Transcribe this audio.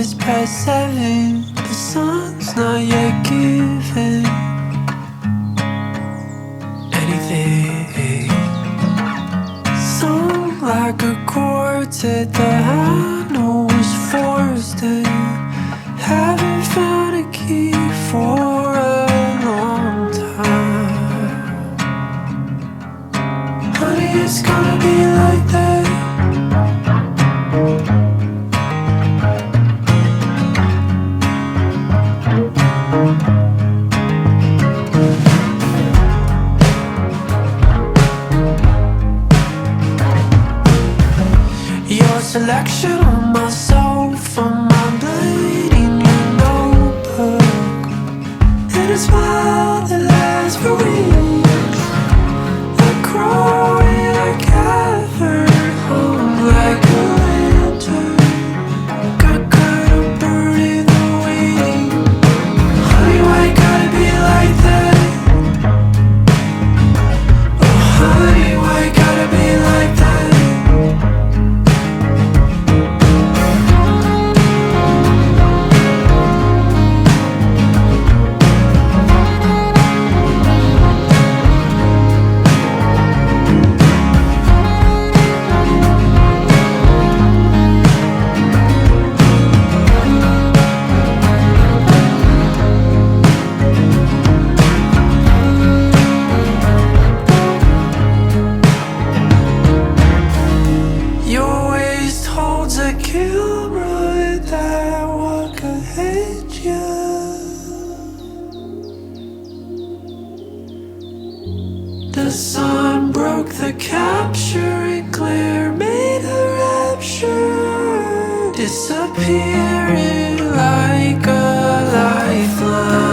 just past 7. The sun's not yet giving anything. Sung like a quartet that I know was forced in. Haven't found a key for a long time. Honey, it's gonna be like that. Your selection on my sofa, my blade in your notebook, and a smile that lasts for weeks. I grow and I gather home like a lantern. Got caught up burning the waiting. Honey, why you gotta be like that? Oh honey, why you gotta be like that? Your waist holds a camera that walk ahead you. The sun broke the capture and glare made a rapture, disappearing like a lifeline.